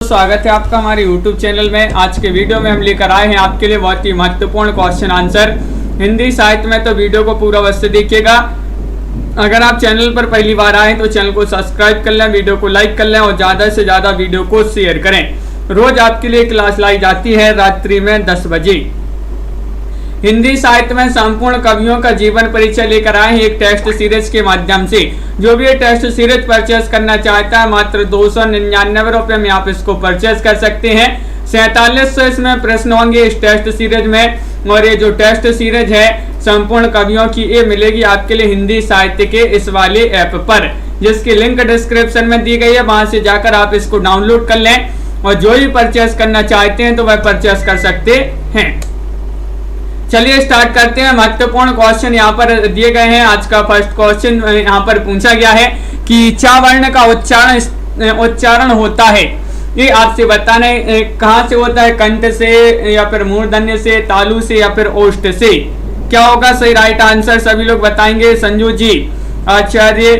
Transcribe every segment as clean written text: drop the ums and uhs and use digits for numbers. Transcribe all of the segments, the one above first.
स्वागत है आपका हमारे YouTube चैनल में। आज के वीडियो में हम लेकर आए हैं आपके लिए बहुत ही महत्वपूर्ण क्वेश्चन आंसर हिंदी साहित्य में, तो वीडियो को पूरा अवश्य देखिएगा। अगर आप चैनल पर पहली बार आए तो चैनल को सब्सक्राइब कर लें, वीडियो को लाइक कर लें और ज़्यादा से ज़्यादा वीडियो को शेयर करें। रोज आपके लिए क्लास लाई जाती है रात्रि में 10 बजे। हिंदी साहित्य में संपूर्ण कवियों का जीवन परिचय लेकर आए हैं एक टेस्ट सीरीज के माध्यम से। जो भी ये टेस्ट सीरीज परचेज करना चाहता है मात्र 299 रुपये में आप इसको परचेज कर सकते हैं। 4700 इसमें प्रश्न होंगे इस टेस्ट सीरीज में, और ये जो टेस्ट सीरीज है संपूर्ण कवियों की, ये मिलेगी आपके लिए हिंदी साहित्य के इस वाले ऐप पर, जिसकी लिंक डिस्क्रिप्शन में दी गई है। वहां से जाकर आप इसको डाउनलोड कर लें और जो भी परचेज करना चाहते हैं तो वह परचेज कर सकते हैं। चलिए स्टार्ट करते हैं। महत्वपूर्ण क्वेश्चन यहाँ पर दिए गए हैं। आज का फर्स्ट क्वेश्चन यहाँ पर पूछा गया है कि चा वर्ण का उच्चारण होता है, ये आपसे बताना है कहाँ से होता है, कंठ से या फिर मूर्धन्य से, तालु से या फिर ओष्ठ से। क्या होगा सही राइट आंसर, सभी लोग बताएंगे। संजू जी, आचार्य,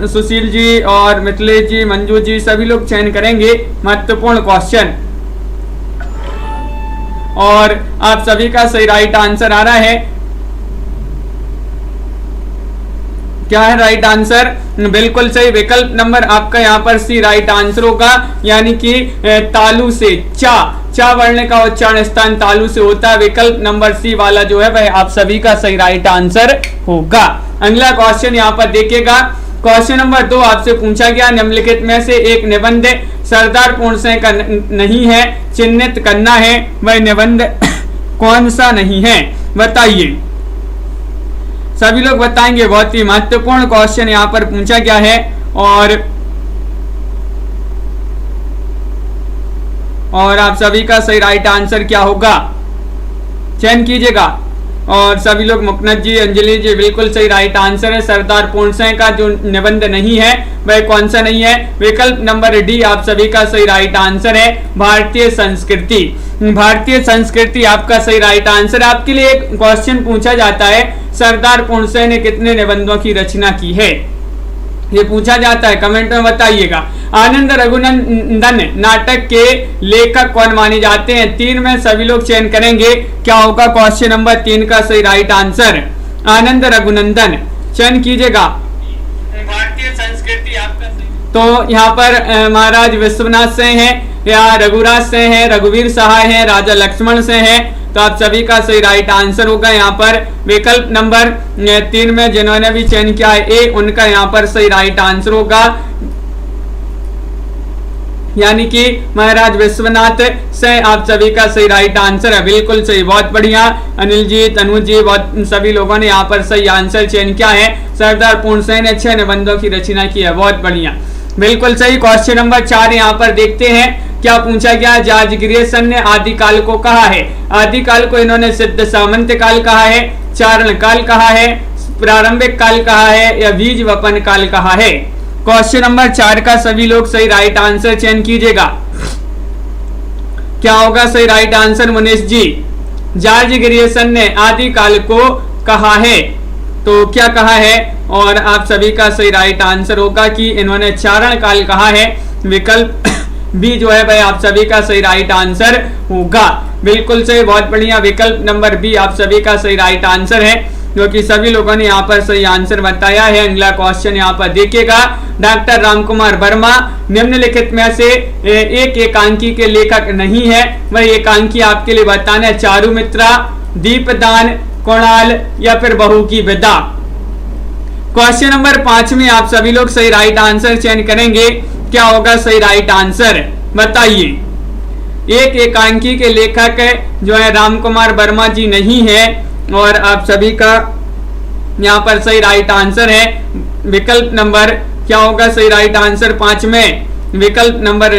सुशील जी और मिथिलेश जी, मंजू जी, सभी लोग चयन करेंगे। महत्वपूर्ण क्वेश्चन और आप सभी का सही राइट आंसर आ रहा है। क्या है राइट आंसर? बिल्कुल सही, विकल्प नंबर आपका यहाँ पर सी राइट आंसर होगा, यानी कि तालु से। चा वर्ण का उच्चारण स्थान तालु से होता है। विकल्प नंबर सी वाला जो है वह आप सभी का सही राइट आंसर होगा। अगला क्वेश्चन यहाँ पर देखिएगा। क्वेश्चन नंबर 2 आपसे पूछा गया, निम्नलिखित में से एक निबंध सरदार पूर्णशः का नहीं है, चिन्हित करना है। वह निबंध कौन सा नहीं है, बताइए। सभी लोग बताएंगे। बहुत ही महत्वपूर्ण क्वेश्चन यहाँ पर पूछा गया है और आप सभी का सही राइट आंसर क्या होगा, चयन कीजिएगा। और सभी लोग, मुकनद जी, अंजलि जी, बिल्कुल सही राइट आंसर है। सरदार पूर्णशः का जो निबंध नहीं है वह कौन सा नहीं है, विकल्प नंबर डी आप सभी का सही राइट आंसर है, भारतीय संस्कृति। भारतीय संस्कृति आपका सही राइट आंसर। आपके लिए एक क्वेश्चन पूछा जाता है, सरदार पूर्णशः ने कितने निबंधों की रचना की है, ये पूछा जाता है, कमेंट में बताइएगा। आनंद रघुनंदन नाटक के लेखक कौन माने जाते हैं? 3 में सभी लोग चयन करेंगे। क्या होगा क्वेश्चन नंबर 3 का सही राइट आंसर? आनंद रघुनंदन, चयन कीजिएगा। भारतीय संस्कृति आपका सही। तो यहाँ पर महाराज विश्वनाथ से हैं या रघुराज से हैं, रघुवीर सहाय हैं, राजा लक्ष्मण से हैं, तो आप सभी का सही राइट आंसर होगा यहाँ पर विकल्प नंबर 3 में जिन्होंने भी चयन किया है ए, उनका यहाँ पर सही राइट आंसर होगा, यानी कि महाराज विश्वनाथ से आप सभी का सही राइट आंसर है। बिल्कुल सही, बहुत बढ़िया। अनिल जी, तनु जी, बहुत सभी लोगों ने यहाँ पर सही आंसर चयन किया है। सरदार पूर्णशः ने 6 निबंधों की रचना की है, बहुत बढ़िया, बिल्कुल सही। क्वेश्चन नंबर 4 यहाँ पर देखते हैं। क्या पूछा गया? जॉर्ज ग्रियर्सन ने आदिकाल को कहा है। आदिकाल को इन्होंने सिद्ध सामंत काल कहा है, चारण काल कहा है, प्रारंभिक काल कहा है या बीज वपन काल कहा है। क्वेश्चन नंबर 4 का सभी लोग सही राइट आंसर चयन कीजिएगा। क्या होगा सही राइट आंसर मुनीष जी? जॉर्ज ग्रियर्सन ने आदिकाल को कहा है, तो क्या कहा है? और आप सभी का सही राइट आंसर होगा कि इन्होंने चारण काल कहा है। विकल्प बी जो है भाई आप सभी का सही राइट आंसर होगा। बिल्कुल सही, बहुत बढ़िया, विकल्प नंबर बी आप सभी का सही राइट आंसर है, जो कि सभी लोगों ने यहाँ पर सही आंसर बताया है। अगला क्वेश्चन यहाँ पर देखिएगा। डॉक्टर रामकुमार वर्मा निम्नलिखित में से एक एकांकी के लेखक नहीं है, वह एकांकी आपके लिए बताना है। चारुमित्रा, दीपदान, कुणाल या फिर बहू की विदा। क्वेश्चन नंबर 5 में आप सभी लोग सही राइट आंसर चयन करेंगे। क्या होगा सही राइट आंसर, बताइए। एक एकांकी के लेखक जो है रामकुमार वर्मा जी नहीं है, और आप सभी का यहाँ पर सही राइट आंसर है विकल्प नंबर, क्या होगा सही राइट आंसर 5 में? विकल्प नंबर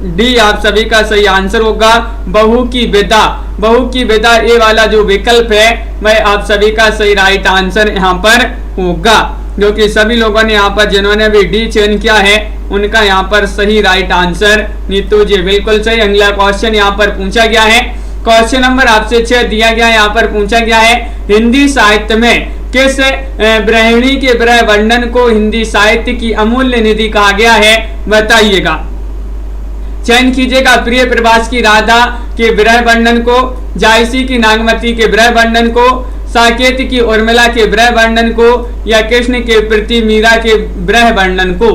डी आप सभी का सही आंसर होगा, बहू की विदा। बहू की विदा ये वाला जो विकल्प है वह आप सभी का सही राइट आंसर यहाँ पर होगा, जो कि सभी लोगों ने यहाँ पर जिन्होंने भी डी चयन किया है उनका यहाँ पर सही राइट आंसर नीतू जी, बिल्कुल सही। अगला क्वेश्चन यहाँ पर पूछा गया है। क्वेश्चन नंबर आपसे 6 दिया गया, यहाँ पर पूछा गया है, हिंदी साहित्य में किस ब्रह्मणी के ब्रह वर्णन को हिंदी साहित्य की अमूल्य निधि कहा गया है, बताइएगा। चयन कीजिएगा प्रिय प्रभास की राधा के विरह वर्णन को, जायसी की नागमती के विरह वर्णन को, साकेत की उर्मिला के विरह वर्णन को, या कृष्ण के प्रति मीरा के विरह वर्णन को।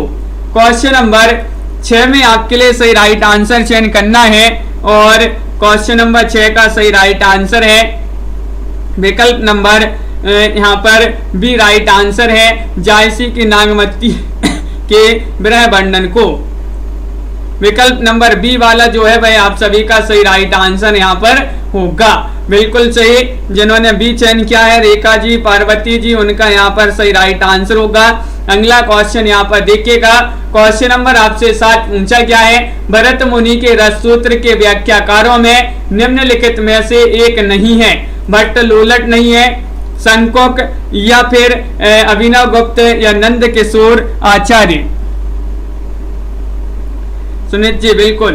क्वेश्चन नंबर 6 में आपके लिए सही राइट आंसर चयन करना है और क्वेश्चन नंबर 6 का सही राइट आंसर है विकल्प नंबर यहाँ पर बी राइट आंसर है, जायसी की नागमती के विरह वर्णन को। विकल्प नंबर बी वाला जो है वह आप सभी का सही राइट आंसर यहाँ पर होगा। बिल्कुल सही, जिन्होंने बी चयन किया है रेखा जी, पार्वती जी, उनका यहाँ पर सही राइट आंसर होगा। अगला क्वेश्चन यहाँ पर देखिएगा, क्वेश्चन नंबर आपसे 7 पूछा गया है, भरत मुनि के रस सूत्र के व्याख्याकारों में निम्नलिखित में से एक नहीं है। भट्ट लोलट नहीं है, संकोक या फिर अभिनव गुप्त या नंद किशोर आचार्य। सुनीत जी बिल्कुल,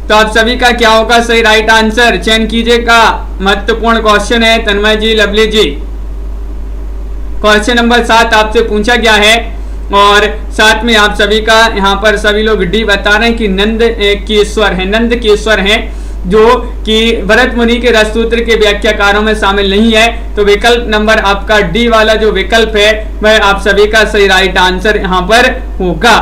तो आप सभी का क्या होगा सही राइट आंसर चयन कीजिएगा। महत्वपूर्ण क्वेश्चन है तन्मय जी, लवली जी। क्वेश्चन नंबर 7 आपसे पूछा गया है और साथ में आप सभी का यहाँ पर सभी लोग डी बता रहे हैं कि नंद केश्वर है, नंद केश्वर है, जो कि भरत मुनि के रस सूत्र के व्याख्याकारों में शामिल नहीं है। तो विकल्प नंबर आपका डी वाला जो विकल्प है वह आप सभी का सही राइट आंसर यहाँ पर होगा।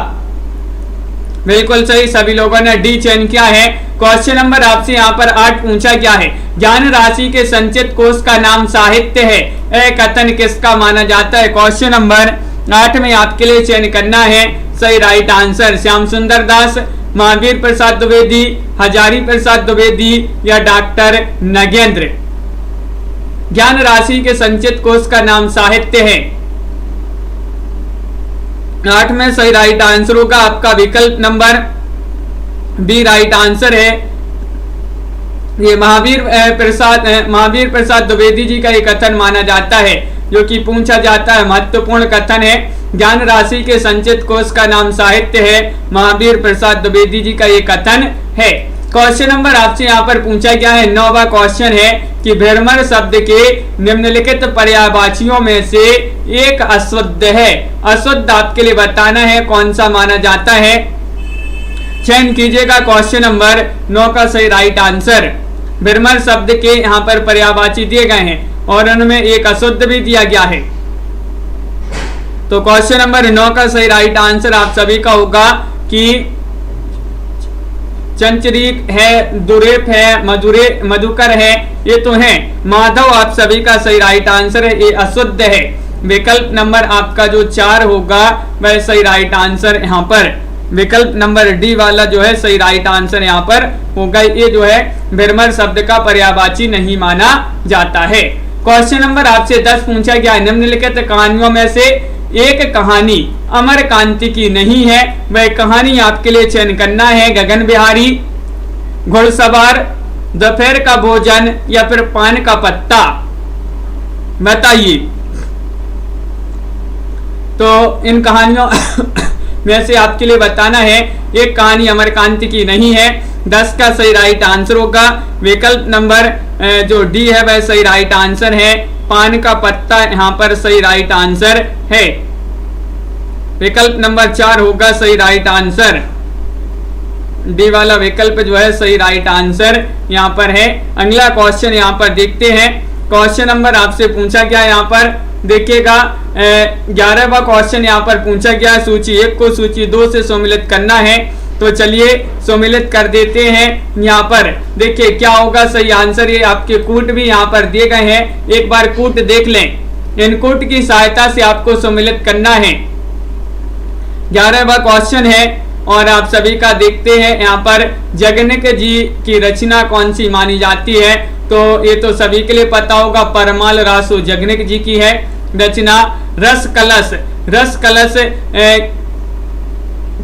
बिल्कुल सही, सभी लोगों ने डी चयन किया है। क्वेश्चन नंबर आपसे यहाँ पर 8 पूछा गया है, ज्ञान राशि के संचित कोष का नाम साहित्य है, यह कथन किसका माना जाता है। क्वेश्चन नंबर 8 में आपके लिए चयन करना है सही राइट आंसर, श्याम सुंदर दास, महावीर प्रसाद द्विवेदी, हजारी प्रसाद द्विवेदी या डॉक्टर नगेंद्र। ज्ञान राशि के संचित कोष का नाम साहित्य है। 8 में सही राइट आंसर होगा आपका विकल्प नंबर बी राइट आंसर है। ये महावीर प्रसाद द्विवेदी जी का एक कथन माना जाता है, जो कि पूछा जाता है, महत्वपूर्ण कथन है। ज्ञान राशि के संचित कोष का नाम साहित्य है, महावीर प्रसाद द्विवेदी जी का ये कथन है। क्वेश्चन नंबर आपसे यहाँ पर पूछा गया है, 9वां क्वेश्चन है कि भ्रमर शब्द के निम्नलिखित पर्यायवाचियों में से एक अशुद्ध है। अशुद्ध आपके लिए बताना है कौन सा माना जाता है, चयन कीजिएगा क्वेश्चन नंबर 9 का सही राइट आंसर। भ्रमर शब्द के यहाँ पर पर्यायवाची दिए गए हैं और उनमें एक अशुद्ध भी दिया गया है। तो क्वेश्चन नंबर 9 का सही राइट आंसर आप सभी का होगा कि चंचरीक है, दुरेप है, मधुकर है, ये तो है। माधव आप सभी का सही राइट आंसर है, ये अशुद्ध है। विकल्प नंबर आपका जो 4 होगा वह सही राइट आंसर यहाँ पर, विकल्प नंबर डी वाला जो है सही राइट आंसर यहाँ पर होगा। ये जो है भ्रमर शब्द का पर्यायवाची नहीं माना जाता है। क्वेश्चन नंबर आपसे 10 पूछा गया, निम्नलिखित कहानियों में से एक कहानी अमर कांति की नहीं है, वह कहानी आपके लिए चयन करना है। गगन बिहारी, घुड़सवार, दोपहर का भोजन या फिर पान का पत्ता, बताइए। तो इन कहानियों में से आपके लिए बताना है, एक कहानी अमरकांति की नहीं है। 10 का सही राइट आंसर होगा विकल्प नंबर जो डी है वह सही राइट आंसर है। पान का पत्ता यहाँ पर सही राइट आंसर है। विकल्प नंबर 4 होगा सही राइट आंसर। डी वाला विकल्प जो है सही राइट आंसर यहाँ पर है। अगला क्वेश्चन यहाँ पर देखते हैं। क्वेश्चन नंबर आपसे पूछा गया यहाँ पर देखिएगा 11वां क्वेश्चन यहाँ पर पूछा गया, सूची 1 को सूची 2 से सम्मिलित करना है। तो चलिए सम्मिलित कर देते हैं। यहाँ पर देखिए क्या होगा सही आंसर। ये आपके कूट भी यहाँ पर दिए गए हैं, एक बार कूट देख लें। इन कूट की सहायता से आपको सम्मिलित करना है। 11वां क्वेश्चन है और आप सभी का देखते हैं यहाँ पर जगनिक जी की रचना कौन सी मानी जाती है। तो ये तो सभी के लिए पता होगा, परमाल रासो जगनिक जी की है रचना। रस कलश, रस कलश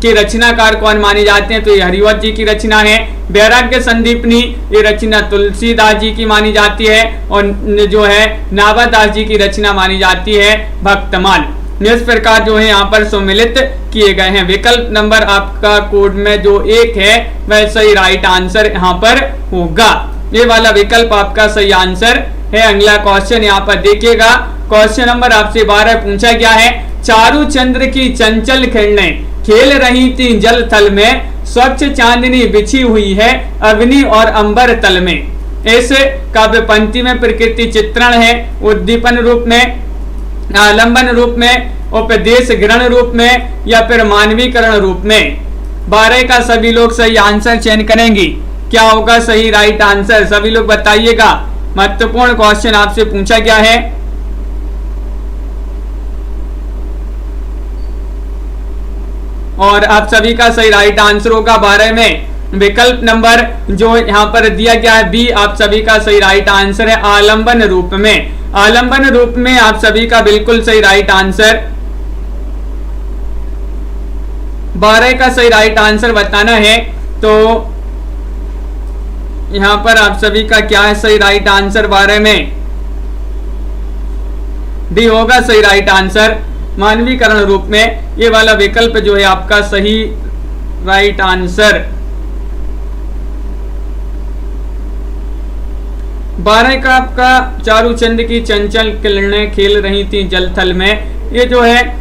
की रचनाकार कौन माने जाते हैं, तो ये हरिवंश जी की रचना है। वैराग्य संदीपनी ये रचना तुलसीदास जी की मानी जाती है और जो है नाभादास जी की रचना मानी जाती है भक्तमाल। इस प्रकार जो है यहाँ पर सम्मिलित किए गए हैं। विकल्प नंबर आपका कोड में जो 1 है वह सही राइट आंसर यहाँ पर होगा। ये वाला विकल्प आपका सही आंसर है। अगला क्वेश्चन यहाँ पर देखिएगा। क्वेश्चन नंबर आपसे 12 पूछा गया है। चारू चंद्र की चंचल किरणें खेल रही थी जल थल में, स्वच्छ चांदनी बिछी हुई है अग्नि और अंबर तल में। इस काव्य पंक्ति में प्रकृति चित्रण है, उद्दीपन रूप में, आलंबन रूप में, उपदेश ग्रहण रूप में, या फिर मानवीकरण रूप में। 12 का सभी लोग सही आंसर चयन करेंगी। क्या होगा सही राइट आंसर, सभी लोग बताइएगा। महत्वपूर्ण क्वेश्चन आपसे पूछा गया है। और आप सभी का सही राइट आंसर होगा 12 में विकल्प नंबर जो यहाँ पर दिया गया है बी, आप सभी का सही राइट आंसर है आलंबन रूप में। आलंबन रूप में आप सभी का बिल्कुल सही राइट आंसर। 12 का सही राइट आंसर बताना है, तो यहां पर आप सभी का क्या है सही राइट आंसर 12 में? डी होगा सही राइट आंसर, मानवीकरण रूप में। ये वाला विकल्प जो है आपका सही राइट आंसर। 12 का आपका चारूचंद की चंचल किरणें खेल रही थी जल थल में, ये जो है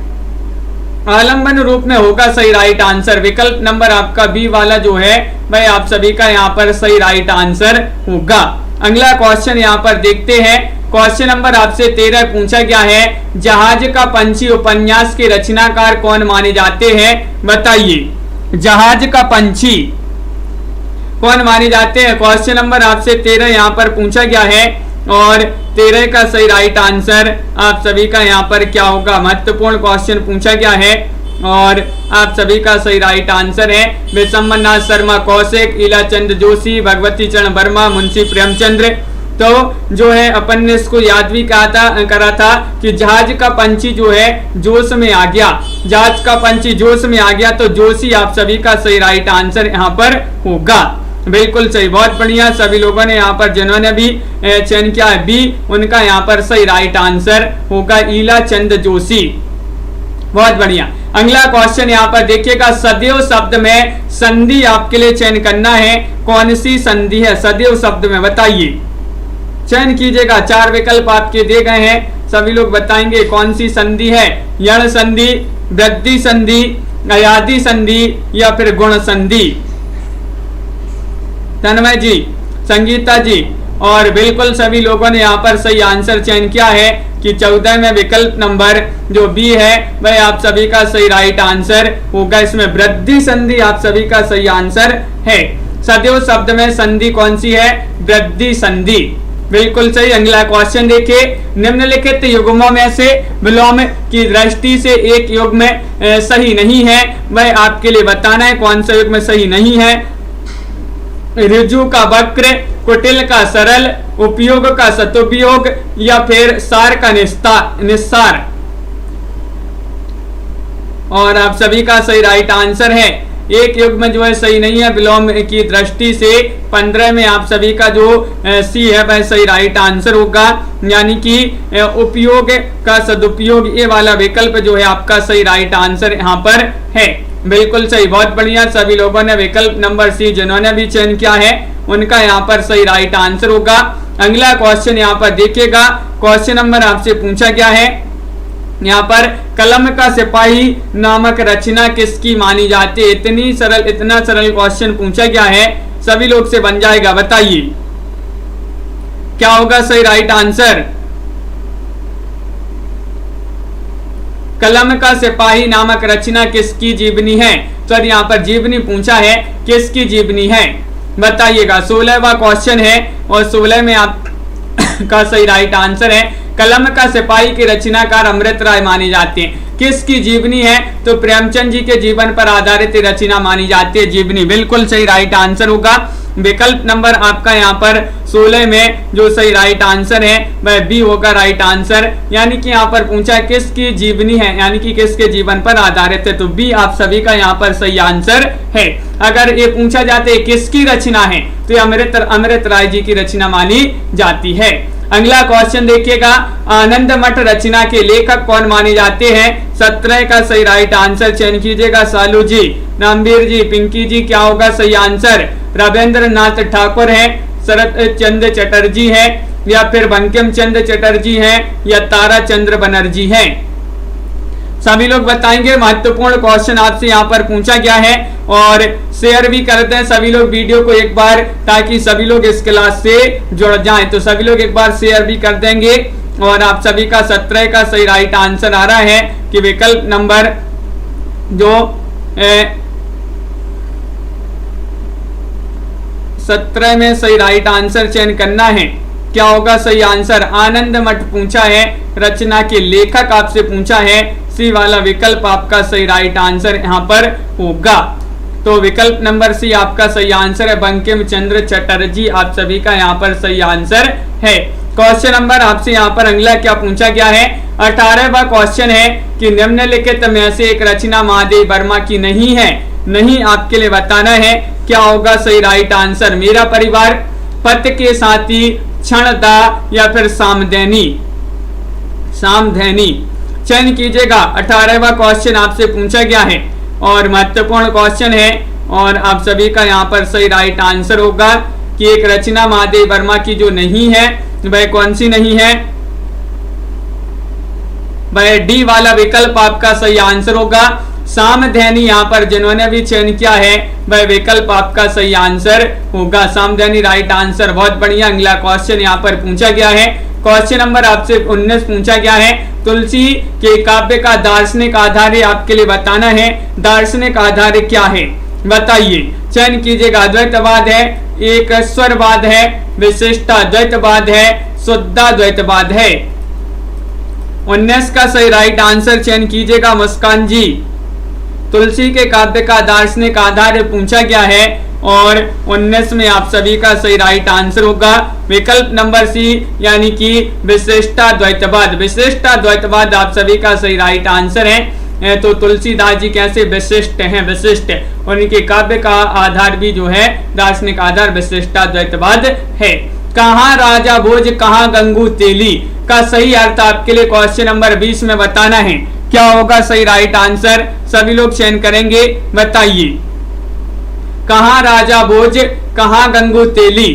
आलंबन रूप में होगा सही राइट आंसर। विकल्प नंबर आपका बी वाला जो है भाई आप सभी का यहाँ पर सही राइट आंसर होगा। अगला क्वेश्चन यहाँ पर देखते हैं। क्वेश्चन नंबर आपसे 13 पूछा गया है, जहाज का पंछी उपन्यास के रचनाकार कौन माने जाते हैं? बताइए जहाज का पंछी कौन माने जाते हैं। क्वेश्चन नंबर आपसे 13 यहाँ पर पूछा गया है और 13 का सही राइट आंसर आप सभी का यहाँ पर क्या होगा? महत्वपूर्ण क्वेश्चन पूछा गया है और आप सभी का सही राइट आंसर है विशंबरनाथ शर्मा कौशिक, ईलाचंद जोशी, भगवती चरण वर्मा, मुंशी प्रेमचंद्र। तो जो है अपन ने इसको याद भी करा था कि जहाज का पंछी जो है जोश में आ गया, जहाज का पंछी जोश में आ गया, तो जोशी आप सभी का सही राइट आंसर यहाँ पर होगा। बिल्कुल सही, बहुत बढ़िया। सभी लोगों ने यहाँ पर जिन्होंने भी चयन किया है बी, उनका यहाँ पर सही राइट आंसर होगा ईलाचंद जोशी। बहुत बढ़िया। अगला क्वेश्चन यहाँ पर देखिएगा, सदैव शब्द में संधि आपके लिए चयन करना है। कौन सी संधि है सदैव शब्द में? बताइए, चयन कीजिएगा। 4 विकल्प आपके दिए गए हैं, सभी लोग बताएंगे कौन सी संधि है। यण संधि, वृद्धि संधि, अयादि संधि या फिर गुण संधि। तन्मय जी, संगीता जी और बिल्कुल सभी लोगों ने यहाँ पर सही आंसर चयन किया है कि 14 में विकल्प नंबर जो बी है वह आप सभी का सही राइट आंसर होगा। इसमें वृद्धि संधि आप सभी का सही आंसर है। सदैव शब्द में संधि कौन सी है? वृद्धि संधि। बिल्कुल सही। अगला क्वेश्चन देखिए, निम्नलिखित युग्मों में से विलोम की दृष्टि से एक युग्म सही नहीं है, वह आपके लिए बताना है कौन सा युग्म सही नहीं है। ऋजु का वक्र, कुटिल का सरल, उपयोग का सदुपयोग या फिर सार का निस्सार। और आप सभी का सही राइट आंसर है एक युग्म जो है सही नहीं है विलोम की दृष्टि से। 15 में आप सभी का जो सी है वह सही राइट आंसर होगा, यानी कि उपयोग का सदुपयोग, ये वाला विकल्प जो है आपका सही राइट आंसर यहाँ पर है। बिल्कुल सही, बहुत बढ़िया। सभी लोगों ने विकल्प नंबर सी जिन्होंने भी चयन किया है उनका यहाँ पर सही राइट आंसर होगा। अगला क्वेश्चन यहाँ पर देखिएगा, क्वेश्चन नंबर आपसे पूछा गया है यहाँ पर, कलम का सिपाही नामक रचना किसकी मानी जाती है? इतना सरल क्वेश्चन पूछा गया है, सभी लोग से बन जाएगा। बताइए क्या होगा सही राइट आंसर? कलम का सिपाही नामक रचना किसकी जीवनी है? तो यहाँ पर जीवनी पूछा है, किसकी जीवनी है बताइएगा। 16वां क्वेश्चन है और 16 में आप का सही राइट आंसर है कलम का सिपाही के रचनाकार अमृत राय माने जाते हैं। किसकी जीवनी है? तो प्रेमचंद जी के जीवन पर आधारित रचना मानी जाती है जीवनी। बिल्कुल सही राइट आंसर होगा। विकल्प नंबर आपका यहाँ पर 16 में जो सही राइट आंसर है वह बी होगा राइट आंसर, यानी कि यहाँ पर पूछा किसकी जीवनी है, यानी कि किसके जीवन पर आधारित है, तो बी आप सभी का यहाँ पर सही आंसर है। अगर ये पूछा जाता है किसकी रचना है तो ये अमृत राय जी की रचना मानी जाती है। अगला क्वेश्चन देखिएगा, आनंद मठ रचना के लेखक कौन माने जाते हैं? 17 का सही राइट आंसर चयन कीजिएगा। सालू जी, नामवीर जी, पिंकी जी, क्या होगा सही आंसर? रविंद्र नाथ ठाकुर है, शरद चंद्र चटर्जी है या फिर बंकिम चंद्र चटर्जी है या तारा चंद्र बनर्जी है? सभी लोग बताएंगे। महत्वपूर्ण क्वेश्चन आपसे यहाँ पर पूछा गया है और शेयर भी करते हैं सभी लोग वीडियो को एक बार, ताकि सभी लोग इस क्लास से जुड़ जाएं। तो सभी लोग एक बार शेयर भी कर देंगे। और आप सभी का 17 का सही राइट आंसर आ रहा है कि विकल्प नंबर जो 17 में सही राइट आंसर चयन करना है। क्या होगा सही आंसर? आनंद मठ पूछा है, रचना के लेखक आपसे पूछा है, सी वाला विकल्प आपका सही राइट आंसर यहाँ पर होगा। तो विकल्प नंबर सी आपका सही आंसर है, बंकिम चंद्र चटर्जी आप सभी का यहाँ पर सही आंसर है। क्वेश्चन नंबर आपसे यहाँ पर अगला क्या पूछा गया है? 18वां क्वेश्चन है कि निम्नलिखित में से एक रचना महादेव वर्मा की नहीं है। नहीं आपके लिए बताना है। क्या होगा सही राइट आंसर? मेरा परिवार, पति के साथी, क्षणदा या फिर सामधैनी। सामधैनी चयन कीजिएगा। 18वां क्वेश्चन आपसे पूछा गया है और महत्वपूर्ण क्वेश्चन है और आप सभी का यहाँ पर सही राइट आंसर होगा कि एक रचना महादेव वर्मा की जो नहीं है वह कौन सी नहीं है? वह डी वाला विकल्प आपका सही आंसर होगा। सामधैनी यहाँ पर जिन्होंने भी चयन किया है वह विकल्प आपका सही आंसर होगा। सामधैनी राइट आंसर। बहुत बढ़िया। अगला क्वेश्चन यहाँ पर पूछा गया है। क्वेश्चन नंबर आपसे 19 पूछा गया है। तुलसी के काव्य का दार्शनिक आधार आपके लिए बताना है। दार्शनिक आधार क्या है बताइए, चयन कीजिएगा। अद्वैतवाद है, एक स्वरवाद है, विशिष्टाद्वैतवाद है, शुद्धाद्वैतवाद है। 19 का सही राइट आंसर चयन कीजिएगा मुस्कान जी। तुलसी के काव्य का दार्शनिक आधार पूछा गया है और 19 में आप सभी का सही राइट आंसर होगा विकल्प नंबर सी यानी कि विशिष्टाद्वैतवाद। विशिष्टाद्वैतवाद आप सभी का सही राइट आंसर है। तो तुलसीदास जी कैसे विशिष्ट हैं? विशिष्ट, उनके काव्य का आधार भी जो है दार्शनिक आधार विशिष्टाद्वैतवाद है। कहाँ राजा भोज कहाँ गंगू तेली का सही अर्थ आपके लिए क्वेश्चन नंबर 20 में बताना है। क्या होगा सही राइट आंसर? सभी लोग चयन करेंगे, बताइए। कहाँ राजा भोज कहाँ गंगू तेली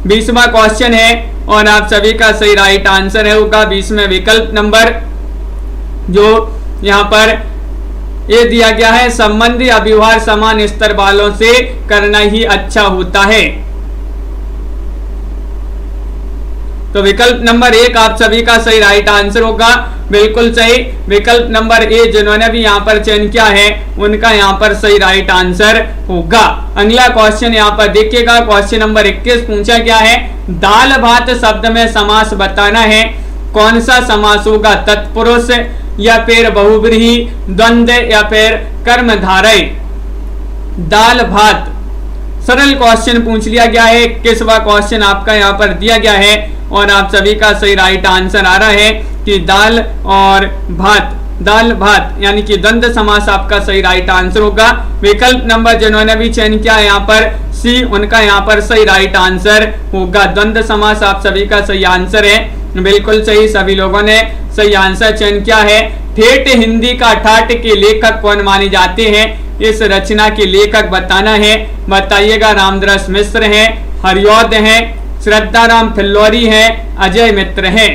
20वां क्वेश्चन है और आप सभी का सही राइट आंसर है होगा 20 में विकल्प नंबर जो यहाँ पर ये दिया गया है, संबंध या व्यवहार समान स्तर वालों से करना ही अच्छा होता है। तो विकल्प नंबर 1 आप सभी का सही राइट आंसर होगा, बिल्कुल सही। विकल्प नंबर ए जिन्होंने भी यहाँ पर चयन किया है उनका यहाँ पर सही राइट आंसर होगा। अगला क्वेश्चन यहाँ पर देखिएगा। क्वेश्चन नंबर 21 पूछा गया है। दाल भात शब्द में समास बताना है। कौन सा समास होगा? तत्पुरुष या फिर बहुव्रीहि, द्वंद्व या फिर कर्मधारय। दाल भात सरल क्वेश्चन पूछ लिया गया है। 21वां क्वेश्चन आपका यहाँ पर दिया गया है और आप सभी का सही राइट आंसर आ रहा है कि दाल और भात, दाल भात यानी कि द्वंद्व समास आपका सही राइट आंसर होगा। विकल्प नंबर जिन्होंने भी चयन किया यहाँ पर सी, उनका यहाँ पर सही राइट आंसर होगा। द्वंद्व समास आप सभी का सही आंसर है, बिल्कुल सही। सभी लोगों ने सही आंसर चयन किया है। ठेठ हिंदी का ठाठ के लेखक कौन माने जाते हैं? इस रचना के लेखक बताना है, बताइएगा। रामदास मिश्र हैं, हरिऔध हैं, श्रद्धाराम फिल्लौरी हैं, अजय मित्र हैं।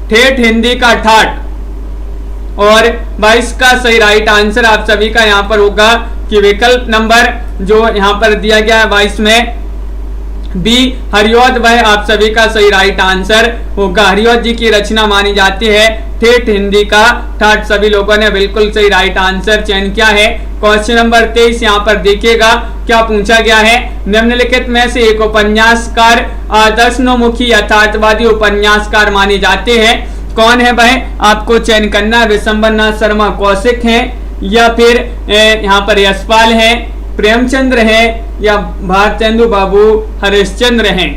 ठेठ हिंदी का ठाठ और 22 का सही राइट आंसर आप सभी का यहाँ पर होगा कि विकल्प नंबर जो यहाँ पर दिया गया है 22 में बी हरिऔध, वह आप सभी का सही राइट आंसर होगा। हरिऔध जी की रचना मानी जाती है ठेठ हिंदी का ठाठ। सभी लोगों ने बिल्कुल सही राइट आंसर चयन किया है। क्वेश्चन नंबर 23 यहाँ पर देखिएगा क्या पूछा गया है। निम्नलिखित में से एक उपन्यासकार आदर्शोन्मुखी यथार्थवादी उपन्यासकार माने जाते हैं। कौन है वह? आपको चयन करना है। विशंबरनाथ शर्मा कौशिक हैं या फिर यहाँ पर यशपाल है, प्रेमचंद्र है या भारतेंदु बाबू हरिश्चंद्र हैं।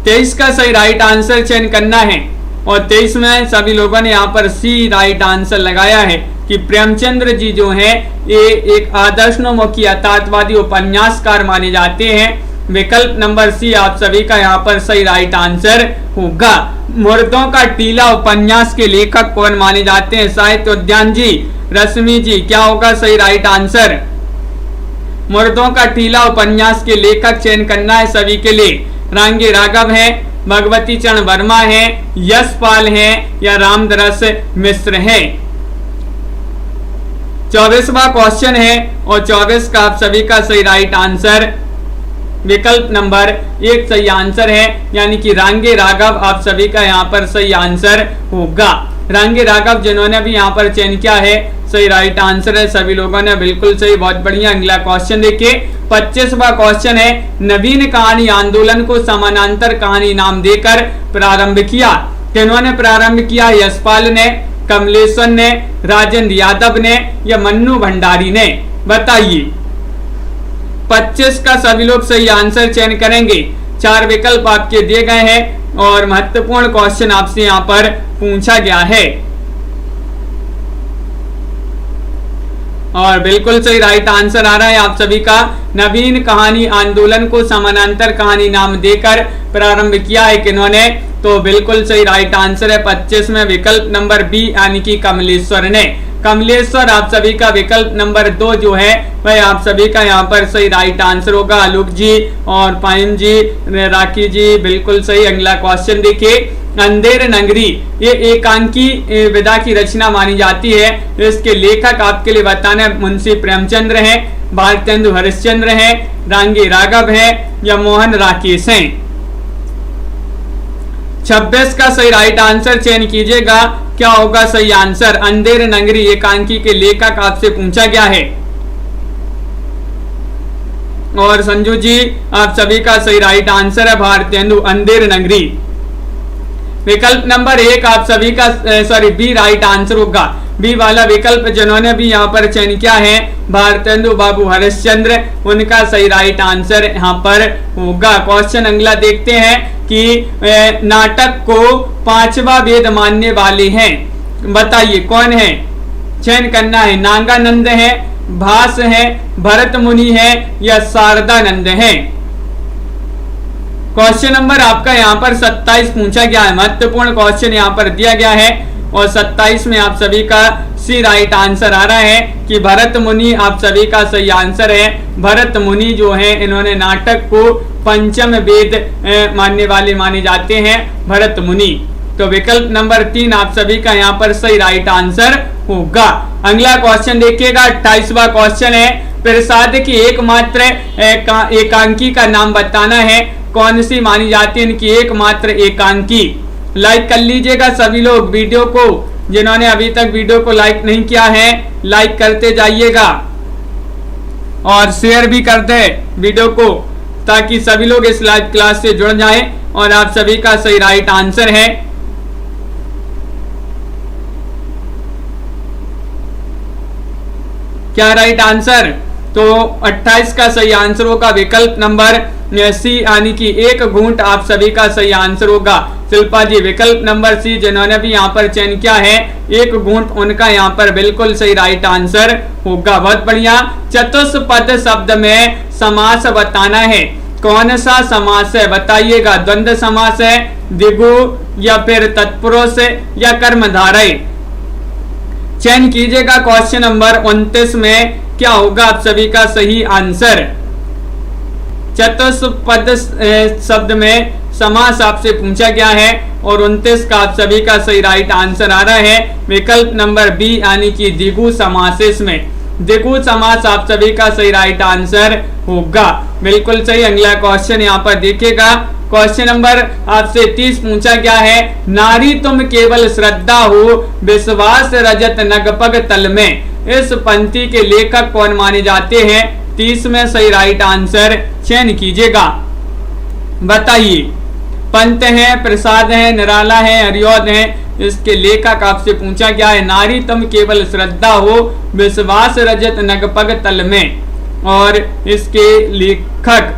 23 का सही राइट आंसर चयन करना है और 23 में सभी लोगों ने यहाँ पर सी राइट आंसर लगाया है कि प्रेमचंद्र जी जो हैं ये एक आदर्शोन्मुखी यथार्थवादी उपन्यासकार माने जाते हैं। विकल्प नंबर सी आप सभी का यहाँ पर सही राइट आंसर होगा। मुर्दों का टीला उपन्यास के लेखक कौन माने जाते हैं? साहित्य उद्यान जी, रश्मि जी। क्या होगा सही राइट आंसर? मुर्दों का टीला उपन्यास के लेखक चयन करना है सभी के लिए। रांगे राघव है, भगवती चरण वर्मा है, यशपाल है या रामदास मिश्र है। 24वां क्वेश्चन है और 24 का आप सभी का सही राइट आंसर विकल्प नंबर 1 सही आंसर है, यानी कि रांगे राघव आप सभी का यहाँ पर सही आंसर होगा। रांगे राघव जिन्होंने भी यहाँ पर चयन किया है सही राइट आंसर है, सभी लोगों ने बिल्कुल सही, बहुत बढ़िया। अगला क्वेश्चन देखिए 25वां क्वेश्चन है, नवीन कहानी आंदोलन को समानांतर कहानी नाम देकर प्रारंभ किया। किन्होंने प्रारंभ किया? यशपाल ने, कमलेश्वर ने, राजेंद्र यादव ने या मन्नू भंडारी ने? बताइए। 25 का सभी लोग सही आंसर चयन करेंगे। 4 विकल्प आपके दिए गए हैं और महत्वपूर्ण क्वेश्चन आपसे यहाँ पर पूछा गया है और बिल्कुल सही राइट आंसर आ रहा है आप सभी का। नवीन कहानी आंदोलन को समानांतर कहानी नाम देकर प्रारंभ किया है किन्होंने? तो बिल्कुल सही राइट आंसर है 25 में विकल्प नंबर बी, यानी कि कमलेश्वर ने। कमलेश्वर आप सभी का विकल्प नंबर 2 जो है वह आप सभी का यहाँ पर सही राइट आंसर होगा। आलोक जी और पायम जी, राखी जी, बिल्कुल सही। अगला क्वेश्चन देखिए, अंधेर नगरी ये एकांकी विधा की रचना मानी जाती है। इसके लेखक आपके लिए बताना है मुंशी प्रेमचंद्र हैं, भारतेंदु हरिश्चंद्र हैं, रांगे राघव है या मोहन राकेश हैं? 26 का सही राइट आंसर चयन कीजिएगा। क्या होगा सही आंसर? अंधेर नगरी एकांकी के लेखक आपसे पूछा गया है। और संजू जी आप सभी का सही राइट आंसर है भारतेंदु अंधेर नगरी। विकल्प नंबर 1 आप सभी का बी राइट आंसर होगा। बी वाला विकल्प जिन्होंने भी यहाँ पर चयन किया है भारतेंदु बाबू हरिश्चंद्र, उनका सही राइट आंसर यहाँ पर होगा। क्वेश्चन अगला देखते हैं कि नाटक को 5वां वेद मानने वाले हैं, बताइए कौन है? चयन करना है। नागानंद है, भास है, भरत मुनि है या शारदानंद है? क्वेश्चन नंबर आपका यहाँ पर 27 पूछा गया है। महत्वपूर्ण क्वेश्चन यहाँ पर दिया गया है और 27 में आप सभी का सी राइट आंसर आ रहा है कि भरत मुनि आप सभी का सही आंसर है। भरत मुनि जो है इन्होंने नाटक को 5वां वेद मानने वाले माने जाते हैं, भरत मुनि। तो विकल्प नंबर 3 आप सभी का यहाँ पर सही राइट आंसर होगा। अगला क्वेश्चन देखिएगा 28वां क्वेश्चन है, प्रसाद की एकमात्र एकांकी का नाम बताना है। कौन सी मानी जाती है इनकी एकमात्र एकांकी? लाइक कर लीजिएगा सभी लोग वीडियो को, जिन्होंने अभी तक वीडियो को लाइक नहीं किया है लाइक करते जाइएगा और शेयर भी कर दे वीडियो को, ताकि सभी लोग इस लाइव क्लास से जुड़ जाएं। और आप सभी का सही राइट आंसर है क्या राइट आंसर? तो 28 का सही आंसर होगा विकल्प नंबर सी, यानी कि 1 घूंट आप सभी का सही आंसर होगा। शिल्पा जी विकल्प नंबर सी जिन्होंने भी यहाँ पर चयन किया है 1 घूंट, उनका यहाँ पर बिल्कुल सही राइट आंसर होगा। बहुत बढ़िया। चतुष्पद शब्द में समास बताना है, कौन सा समास है? बताइएगा। द्वंद्व समास है, द्विगु या फिर तत्पुरुष या कर्मधारय? चयन कीजिएगा। क्वेश्चन नंबर 29 में क्या होगा आप सभी का सही आंसर? चतुष्पद शब्द में समास आपसे पूछा गया है और 29 का आप सभी का सही राइट आंसर आ रहा है विकल्प नंबर बी, यानी कि द्विगु समास में। द्विगु समास आप सभी का सही राइट आंसर होगा। बिल्कुल सही। अगला क्वेश्चन यहाँ पर देखिएगा। क्वेश्चन नंबर आपसे 30 पूछा गया है, नारी तुम केवल श्रद्धा हो विश्वास रजत नगपग तल में। इस पंक्ति के लेखक कौन माने जाते हैं? 30 में सही राइट आंसर चयन कीजिएगा। बताइए। पंत है, प्रसाद है, निराला है, हरिऔध है? इसके लेखक आपसे पूछा गया है नारी तुम केवल श्रद्धा हो विश्वास रजत नगपग तल में, और इसके लेखक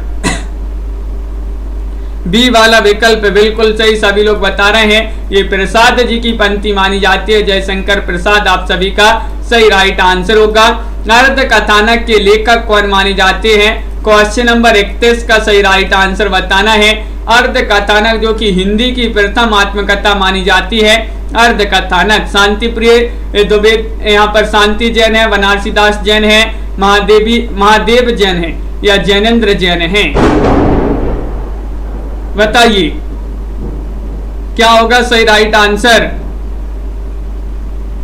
बी वाला विकल्प बिल्कुल सही सभी लोग बता रहे हैं। ये प्रसाद जी की पंक्ति मानी जाती है, जयशंकर प्रसाद आप सभी का सही राइट आंसर होगा। अर्ध कथानक के लेखक कौन माने जाते हैं? क्वेश्चन नंबर 31 का सही राइट आंसर बताना है। अर्ध कथानक जो कि हिंदी की प्रथम आत्मकथा मानी जाती है, अर्ध कथानक। शांति प्रिय दुबे यहाँ पर शांति जैन है, बनारसी दास जैन है, महादेव जैन है या जैनेन्द्र जैन है? बताइए क्या होगा सही राइट आंसर?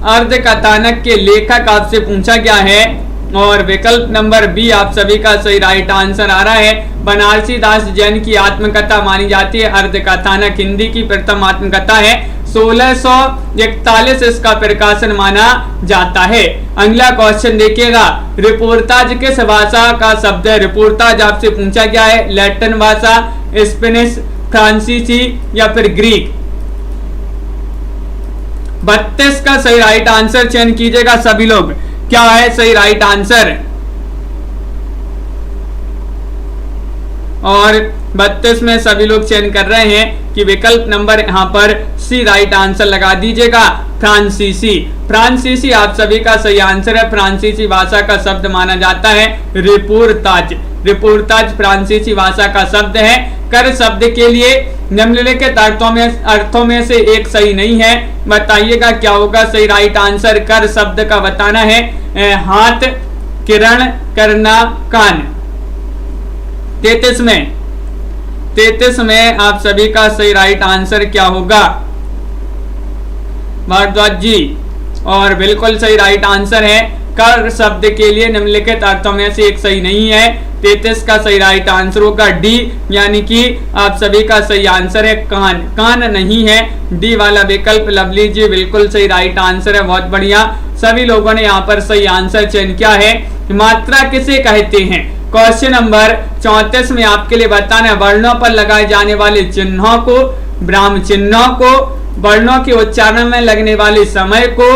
अर्ध कथानक के लेखक आपसे पूछा गया है। और विकल्प नंबर बी आप सभी का सही राइट आंसर आ रहा है। बनारसी दास जैन की आत्मकथा मानी जाती है अर्ध कथानक, हिंदी की प्रथम आत्मकथा है। 1641 इसका प्रकाशन माना जाता है। अगला क्वेश्चन देखिएगा, रिपोर्ताज किस भाषा का शब्द है? रिपोर्ताज आपसे पूछा गया है, लैटिन भाषा, स्पेनिश, फ्रांसीसी या फिर ग्रीक। 32 का सही राइट आंसर चयन कीजिएगा सभी लोग, क्या है सही राइट आंसर? और 32 में सभी लोग चयन कर रहे हैं कि विकल्प नंबर यहां पर सी राइट आंसर लगा दीजिएगा, फ्रांसीसी। फ्रांसीसी आप सभी का सही आंसर है। फ्रांसीसी भाषा का शब्द माना जाता है रिपोर्ताज। रिपोर्ताज फ्रांसीसी भाषा का शब्द है। कर शब्द के लिए निम्नलिखित अर्थों में से एक सही नहीं है, बताइएगा क्या होगा सही राइट आंसर? कर शब्द का बताना है हाथ, किरण, करना, कान। 33 में आप सभी का सही राइट आंसर क्या होगा भारद्वाज जी? और बिल्कुल सही राइट आंसर है, कर शब्द के लिए निम्नलिखित अर्थों में से एक सही नहीं है। 33 का सही राइट आंसर होगा डी, यानी कि आप सभी का सही आंसर है कान। कान नहीं है, डी वाला विकल्प। लवली जी बिल्कुल सही राइट आंसर है, बहुत बढ़िया। सभी लोगों ने यहाँ पर सही आंसर चयन किया है। मात्रा किसे कहते हैं? क्वेश्चन नंबर 34 में आपके लिए बताना है, वर्णों पर लगाए जाने वाले चिन्हों को, ब्राह्म चिन्हों को, वर्णों के उच्चारण में लगने वाले समय को,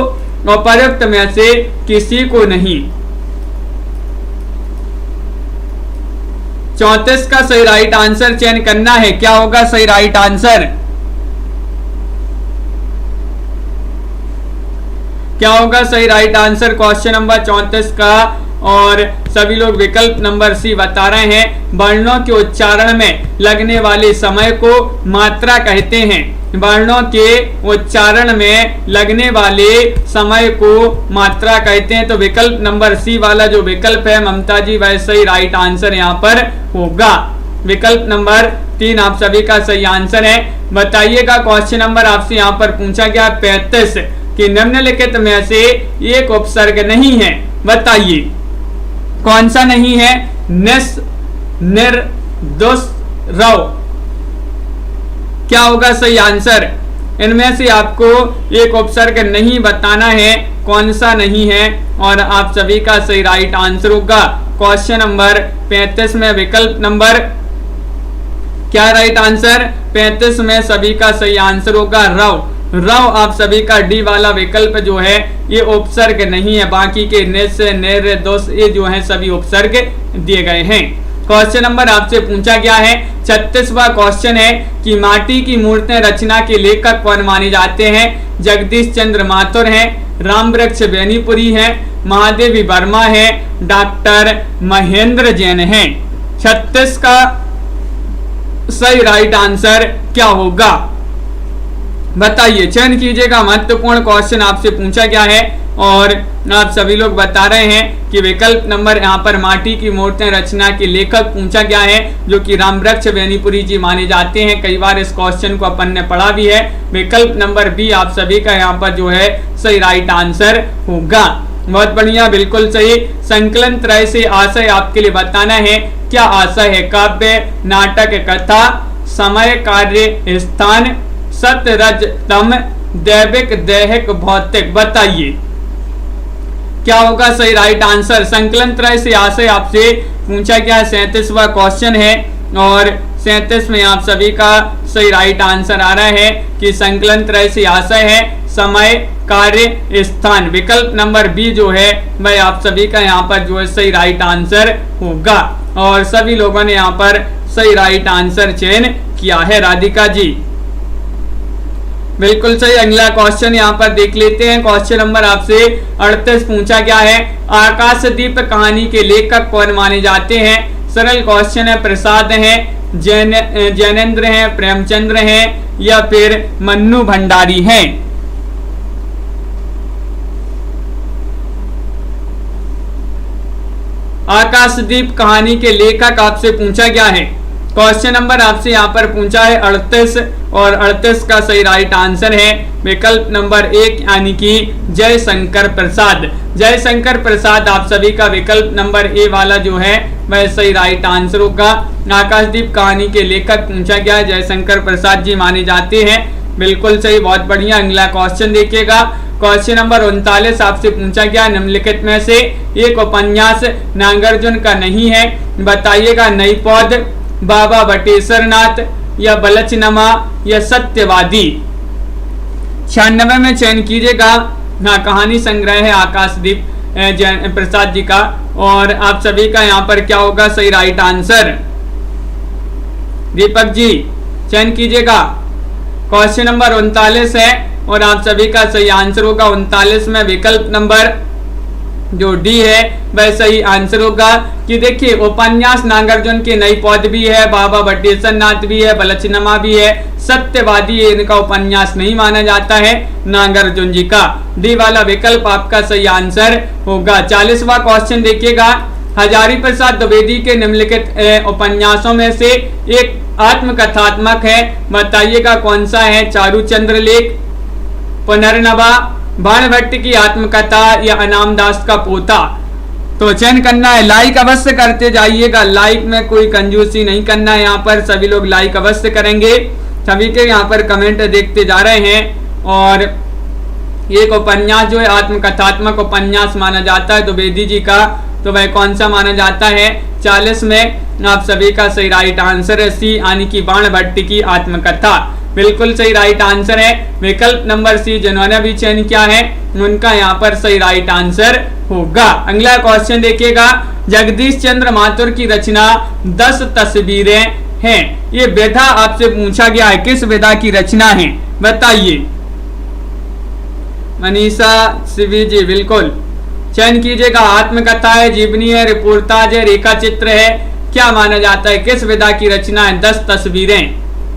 उपरोक्त में से किसी को नहीं। 34 का सही राइट आंसर चयन करना है, क्या होगा सही राइट आंसर? क्या होगा सही राइट आंसर क्वेश्चन नंबर 34 का? और सभी लोग विकल्प नंबर सी बता रहे हैं, वर्णों के उच्चारण में लगने वाले समय को मात्रा कहते हैं। वर्णों के उच्चारण में लगने वाले समय को मात्रा कहते हैं। तो विकल्प नंबर सी वाला जो विकल्प है ममता जी, वह सही राइट आंसर यहाँ पर होगा। विकल्प नंबर 3 आप सभी का सही आंसर है। बताइएगा क्वेश्चन नंबर आपसे यहाँ पर पूछा गया 35 कि निम्नलिखित में से एक उपसर्ग नहीं है, बताइए कौन सा नहीं है? निस, निर, दुस, रव। क्या होगा सही आंसर? इनमें से आपको एक उपसर्ग नहीं बताना है, कौन सा नहीं है, और आप सभी का सही राइट आंसर होगा क्वेश्चन नंबर 35 में विकल्प नंबर, क्या राइट आंसर? 35 में सभी का सही आंसर होगा रव। रव आप सभी का डी वाला विकल्प जो है ये उपसर्ग नहीं है, बाकी के निस, निर, दोस ये जो है सभी उपसर्ग दिए गए हैं। क्वेश्चन नंबर आपसे पूछा गया है 36वां क्वेश्चन है कि माटी की मूर्तियां रचना के लेखक कौन माने जाते हैं? जगदीश चंद्र माथुर हैं, रामवृक्ष बेनीपुरी हैं, महादेवी वर्मा है, डॉक्टर महेंद्र जैन हैं। 36 का सही राइट आंसर क्या होगा बताइए, चयन कीजिएगा। महत्वपूर्ण क्वेश्चन आपसे पूछा गया है और आप सभी लोग बता रहे हैं कि विकल्प नंबर यहाँ पर माटी की मूर्तियां रचना के लेखक पूछा गया है, जो कि रामवृक्ष बेनीपुरी जी माने जाते हैं। कई बार इस क्वेश्चन को अपन ने पढ़ा भी है। विकल्प नंबर बी आप सभी का यहाँ पर जो है सही राइट आंसर होगा। बहुत बढ़िया, बिल्कुल सही। संकलन त्रय से आशय आपके लिए बताना है, क्या आशय है? काव्य, नाटक, कथा, समय, कार्य, स्थान, सत्य, रज, तम, दैविक, दैहिक, भौतिक। बताइए क्या होगा सही राइट आंसर? संकलन त्रय से आशय आपसे पूछा गया 37वां क्वेश्चन है और 37 में आप सभी का सही राइट आंसर आ रहा है कि संकलन त्रय से आशय है समय, कार्य, स्थान। विकल्प नंबर बी जो है वह आप सभी का यहाँ पर जो है सही राइट आंसर होगा और सभी लोगों ने यहाँ पर सही राइट आंसर चयन किया है। राधिका जी बिल्कुल सही। अगला क्वेश्चन यहाँ पर देख लेते हैं। क्वेश्चन नंबर आपसे 38 पूछा गया है, आकाशदीप कहानी के लेखक कौन माने जाते हैं? सरल क्वेश्चन है। प्रसाद हैं, जैनेन्द्र हैं, प्रेमचंद्र हैं या फिर मन्नू भंडारी हैं? आकाशदीप कहानी के लेखक आपसे पूछा गया है। क्वेश्चन नंबर आपसे यहाँ पर पूछा है 38 और 38 का सही राइट आंसर है विकल्प नंबर 1 यानी कि जयशंकर प्रसाद। जयशंकर प्रसाद आप सभी का विकल्प नंबर ए वाला जो है वह सही राइट आंसर होगा। आकाशदीप कहानी के लेखक पूछा गया है, जयशंकर प्रसाद जी माने जाते हैं। बिल्कुल सही, बहुत बढ़िया। अगला क्वेश्चन देखिएगा, क्वेश्चन नंबर 39 आपसे पूछा गया निम्नलिखित में से एक उपन्यास नागार्जुन का नहीं है, बताइएगा। नई पौध, बाबा बटेश्वर नाथ या बलचनमा या सत्यवादी। 96 में चयन कीजिएगा। हाँ, कहानी संग्रह है आकाशदीप प्रसाद जी का। और आप सभी का यहाँ पर क्या होगा सही राइट आंसर? दीपक जी चयन कीजिएगा। क्वेश्चन नंबर 39 है और आप सभी का सही आंसर होगा 39 में विकल्प नंबर जो डी है वह सही आंसर होगा। कि देखिए उपन्यास नागार्जुन की नई पौध भी है, बाबा बटेश्वर नाथ भी है, बलचनमा भी है, सत्यवादी इनका उपन्यास नहीं माना जाता है नागार्जुन जी का। डी वाला विकल्प आपका सही आंसर होगा। 40वां क्वेश्चन देखिएगा, हजारी प्रसाद द्विवेदी के निम्नलिखित उपन्यासों में से एक आत्मकथात्मक है, बताइएगा कौन सा है। चारुचंद्र लेख, पुनर्नवा, बाणभट्ट की आत्मकथा या अनामदास का पोता। तो चयन करना है, लाइक अवश्य करते जाइएगा। लाइक में कोई कंजूसी नहीं करना है, यहाँ पर सभी लोग लाइक अवश्य करेंगे। सभी के यहाँ पर कमेंट देखते जा रहे हैं। और एक उपन्यास जो है आत्मकथात्मक उपन्यास माना जाता है द्विवेदी जी का, तो वह कौन सा माना जाता है। 40 में आप सभी का सही राइट आंसर है सी यानी कि बाणभट्ट की आत्मकथा। बिल्कुल सही राइट आंसर है विकल्प नंबर सी। जिन्होंने भी चयन किया है उनका यहाँ पर सही राइट आंसर होगा। अगला क्वेश्चन देखिएगा, जगदीश चंद्र माथुर की रचना 10 तस्वीरें हैं, ये विधा आपसे पूछा गया है, किस विधा की रचना है बताइए। मनीषा शिवी जी बिल्कुल चयन कीजिएगा। आत्मकथा है, जीवनी है, रिपोर्टाज है, रेखा चित्र है, क्या माना जाता है, किस विधा की रचना है। 10 तस्वीरें,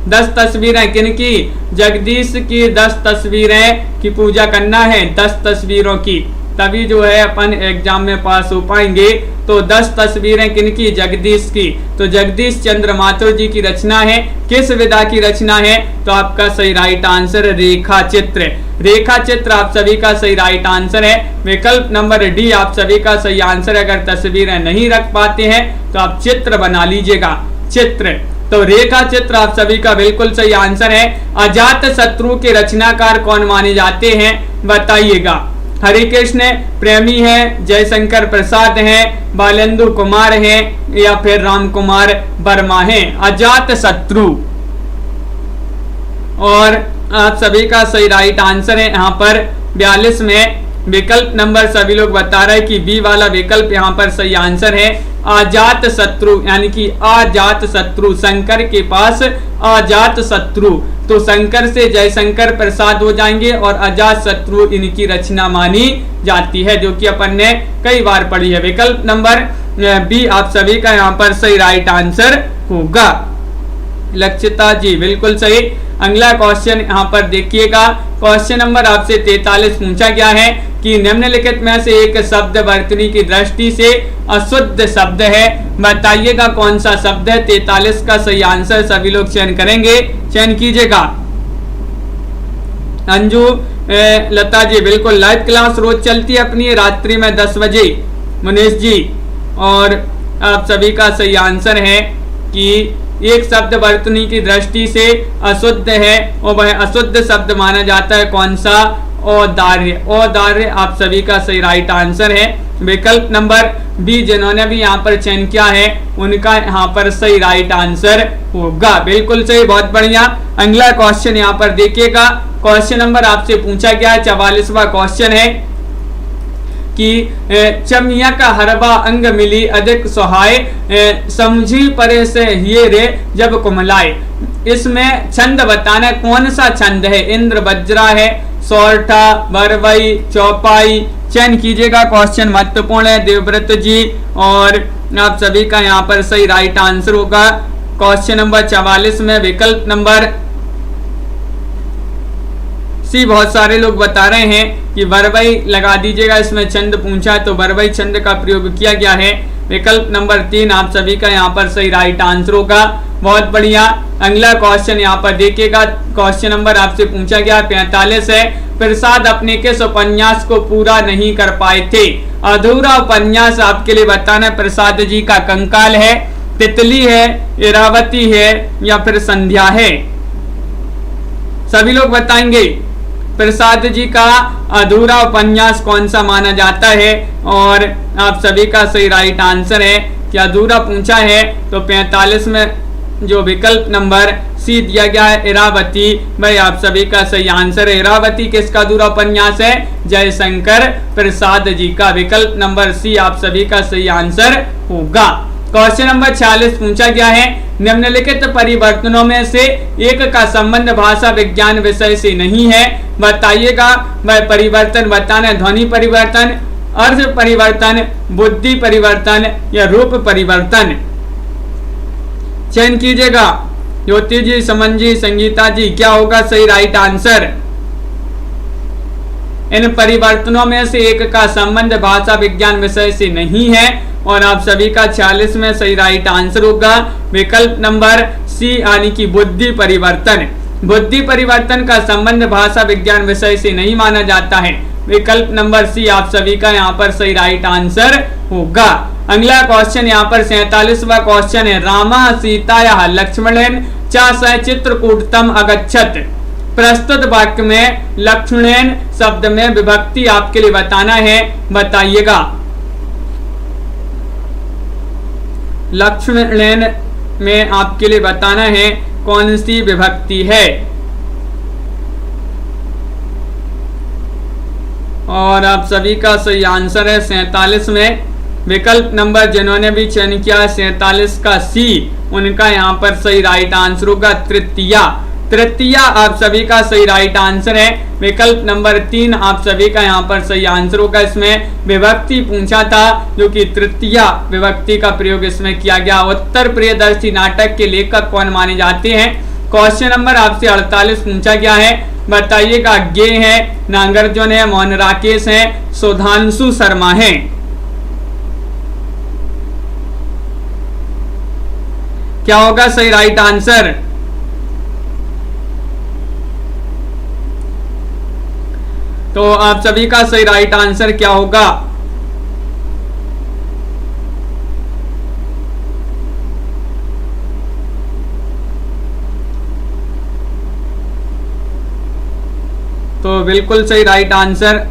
10 तस्वीरें किनकी? जगदीश की 10 तस्वीरें की पूजा करना है, 10 तस्वीरों की, तभी जो है अपन एग्जाम में पास हो पाएंगे। तो 10 तस्वीरें किनकी? जगदीश की। तो जगदीश चंद्र माथुर जी की रचना है, किस विधा की रचना है? तो आपका सही राइट आंसर रेखा चित्र। रेखा चित्र आप सभी का सही राइट आंसर है विकल्प नंबर डी आप सभी का सही आंसर। अगर तस्वीरें नहीं रख पाते हैं तो आप चित्र बना लीजिएगा, चित्र। तो रेखा चित्र आप सभी का बिल्कुल सही आंसर है। अजात शत्रु के रचनाकार कौन माने जाते हैं बताइएगा। हरिकृष्ण प्रेमी है, जयशंकर प्रसाद है, बालेंदु कुमार है या फिर राम कुमार वर्मा है। अजात शत्रु और आप सभी का सही राइट आंसर है यहाँ पर 42 में विकल्प नंबर सभी लोग बता रहे हैं कि बी वाला विकल्प यहाँ पर सही आंसर है। अजात शत्रु यानी कि अजात शत्रु, शंकर के पास अजात शत्रु, तो शंकर से जयशंकर प्रसाद हो जाएंगे और अजात शत्रु इनकी रचना मानी जाती है, जो कि अपन ने कई बार पढ़ी है। विकल्प नंबर बी आप सभी का यहाँ पर सही राइट आंसर होगा। लक्षिता जी बिल्कुल सही। अगला क्वेश्चन यहाँ पर देखिएगा, क्वेश्चन नंबर आपसे 43 पूछा गया है कि निम्नलिखित में से एक शब्द वर्तनी की दृष्टि से अशुद्ध शब्द है, बताइएगा कौन सा शब्द है। 43 का सही आंसर सभी लोग चयन करेंगे, चयन कीजिएगा। अंजू लता जी बिल्कुल, लाइव क्लास रोज चलती है अपनी रात्रि में 10 बजे। मुनीष जी, और आप सभी का सही आंसर है कि एक शब्द वर्तनी की दृष्टि से अशुद्ध है और वह अशुद्ध शब्द माना जाता है कौन सा? औदार्य। औदार्य आप सभी का सही राइट आंसर है विकल्प नंबर बी। जिन्होंने भी यहाँ पर चयन किया है उनका यहाँ पर सही राइट आंसर होगा। बिल्कुल सही, बहुत बढ़िया। अगला क्वेश्चन यहाँ पर देखिएगा, क्वेश्चन नंबर आपसे पूछा गया है 44वां क्वेश्चन है कि चमिया का हरबा अंग मिली अधिक सुहाए, समझी परे से ये रे जब कुमलाए। इसमें छंद बताना, कौन सा छंद है? इंद्र वज्रा है, सौरठा, बरवई, चौपाई। चयन कीजिएगा, क्वेश्चन महत्वपूर्ण है देवव्रत जी, और आप सभी का यहाँ पर सही राइट आंसर होगा क्वेश्चन नंबर 44 में विकल्प नंबर सी। बहुत सारे लोग बता रहे हैं कि बरवई लगा दीजिएगा, इसमें छंद पूछा है तो बरवई छंद का प्रयोग किया गया है। विकल्प नंबर 3 आप सभी का यहाँ पर सही राइट आंसर होगा। बहुत बढ़िया। अगला क्वेश्चन यहाँ पर देखिएगा, क्वेश्चन नंबर आपसे पूछा गया 45 है। प्रसाद अपने किस उपन्यास को पूरा नहीं कर पाए थे? अधूरा उपन्यास आपके लिए बताना है प्रसाद जी का कंकाल है, तितली है, इरावती है या फिर संध्या है। सभी लोग बताएंगे प्रसाद जी का अधूरा उपन्यास कौन सा माना जाता है। और आप सभी का सही राइट आंसर है कि अधूरा पूछा है तो 45 में जो विकल्प नंबर सी दिया गया है इरावती, भाई आप सभी का सही आंसर है। इरावती किसका अधूरा उपन्यास है? जयशंकर प्रसाद जी का। विकल्प नंबर सी आप सभी का सही आंसर होगा। क्वेश्चन नंबर 46 पूछा गया है, निम्नलिखित परिवर्तनों में से एक का संबंध भाषा विज्ञान विषय से नहीं है, बताइएगा। वह परिवर्तन बताना है, ध्वनि परिवर्तन, अर्थ परिवर्तन, बुद्धि परिवर्तन या रूप परिवर्तन। चयन कीजिएगा। ज्योति जी, समन जी, संगीता जी, क्या होगा सही राइट आंसर? इन परिवर्तनों में से एक का संबंध भाषा विज्ञान विषय से नहीं है और आप सभी का 46 में सही राइट आंसर होगा विकल्प नंबर सी यानी कि बुद्धि परिवर्तन। बुद्धि परिवर्तन का संबंध भाषा विज्ञान विषय से नहीं माना जाता है। विकल्प नंबर सी आप सभी का यहाँ पर सही राइट आंसर होगा। अगला क्वेश्चन यहाँ पर 47वां क्वेश्चन है, रामा सीताया लक्ष्मणेन च स चित्रकूटम अगच्छत। प्रस्तुत वाक्य में लक्ष्मणेन शब्द में विभक्ति आपके लिए बताना है, बताइएगा। लक्ष्मणेन में आपके लिए बताना है कौन सी विभक्ति है। और आप सभी का सही आंसर है 47 में विकल्प नंबर जिन्होंने भी चयन किया 47 का सी, उनका यहाँ पर सही राइट आंसर होगा तृतीया। तृतीया आप सभी का सही राइट आंसर है। विकल्प नंबर 3 आप सभी का यहाँ पर सही आंसर होगा। इसमें विभक्ति पूछा था जो कि तृतीया विभक्ति का प्रयोग इसमें किया गया। उत्तर प्रियदर्शी नाटक के लेखक कौन माने जाते हैं? क्वेश्चन नंबर आपसे 48 पूछा गया है, बताइएगा। गे है, नागार्जुन है, मोहन राकेश है, सुधांशु शर्मा है। क्या होगा सही राइट आंसर? तो आप सभी का सही राइट आंसर क्या होगा? तो बिल्कुल सही राइट आंसर